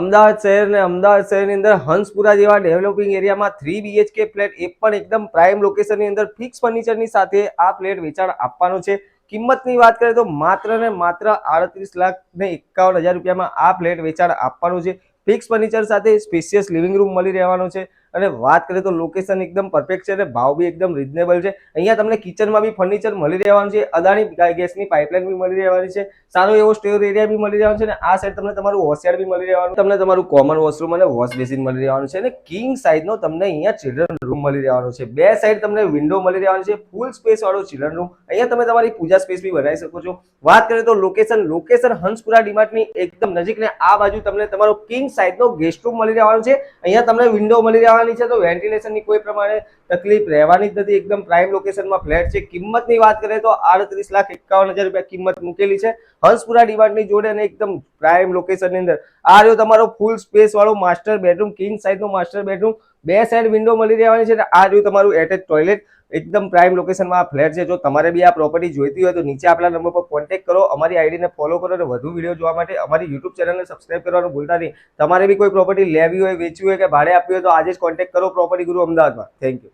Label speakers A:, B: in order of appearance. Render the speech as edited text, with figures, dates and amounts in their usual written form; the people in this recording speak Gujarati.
A: અમદાવાદ શહેરની અંદર હંસપુરા જેવા ડેવલપિંગ એરિયામાં 3 BHK ફ્લેટ એ પણ એકદમ પ્રાઇમ લોકેશનની અંદર ફિક્સ ફર્નિચરની સાથે આ ફ્લેટ વેચાણ આપવાનો છે। કિંમતની વાત કરીએ તો માત્ર ને માત્ર 38,51,000 રૂપિયામાં આ ફ્લેટ વેચાણ આપવાનું છે। ફિક્સ ફર્નિચર સાથે સ્પેશિયસ લિવિંગ રૂમ મળી રહેવાનો છે અને વાત કરીએ તો લોકેશન એકદમ પરફેક્ટ છે અને ભાવ બી એકદમ રીઝનેબલ છે। અહીંયા તમને કિચનમાં બી ફર્નિચર મળી રહેવાનું છે, અદાણી ગેસની પાઇપલાઇન બી મળી રહેવાની છે, સારો એવો સ્ટોર એરિયા બી મળી રહેવાનો છે અને આ સાઈડ તમને તમારું વોશયાર્ડ બી મળી રહેવાનું, તમને તમારું કોમન વોશરૂમ અને વોશ બેસિન મળી રહેવાનું છે અને કિંગ સાઇઝનો તમને અહીંયા ચિલ્ડ્રન રૂમ મળી રહેવાનો છે। બે સાઈડ તમને વિન્ડો મળી રહેવાની છે, ફૂલ સ્પેસ વાળો ચિલ્ડ્રન રૂમ, અહીંયા તમે તમારી પૂજા સ્પેસ બી બનાવી શકો છો। વાત કરીએ તો લોકેશન હંસપુરા ડીમાર્ટની એકદમ નજીક ને આ બાજુ તમને તમારો કિંગ સાઇઝનો ગેસ્ટ રૂમ મળી રહેવાનો છે। અહીંયા તમને વિન્ડો મળી રહેવાની છે, તો વેન્ટિલેશનની કોઈ પ્રમાણે તકલીફ રહેવાની જ નથી। એકદમ પ્રાઇમ લોકેશનમાં ફ્લેટ છે। કિંમતની વાત કરીએ તો 38,51,000 રૂપિયા કિંમત મૂકેલી છે હંસપુરા ડીમાર્ટની જોડે અને એકદમ પ્રાઇમ લોકેશનની અંદર। આ રહ્યો તમારો ફૂલ સ્પેસ વાળો માસ્ટર બેડરૂમ, કિંગ સાઇઝનો માસ્ટર બેડરૂમ, બે સાઈડ વિન્ડો મળી રહેવાની છે અને આ રહ્યું તમારું એટેચ ટોયલેટ। એકદમ પ્રાઇમ લોકેશનમાં આ ફ્લેટ છે। જો તમારે બી આ પ્રોપર્ટી જોઈતી હોય તો નીચે આપેલા નંબર પર કોન્ટેક્ટ કરો, અમારી આઈડીને ફોલો કરો અને વધુ વિડીયો જોવા માટે અમારી યુટ્યુબ ચેનલને સબસ્ક્રાઇબ કરવાનું ભૂલતા નહીં। તમારે બી કોઈ પ્રોપર્ટી લેવી હોય, વેચવી હોય કે ભાડે આપવી હોય તો આજે જ કોન્ટેક્ટ કરો પ્રોપર્ટી ગુરુ અમદાવાદમાં। Thank you.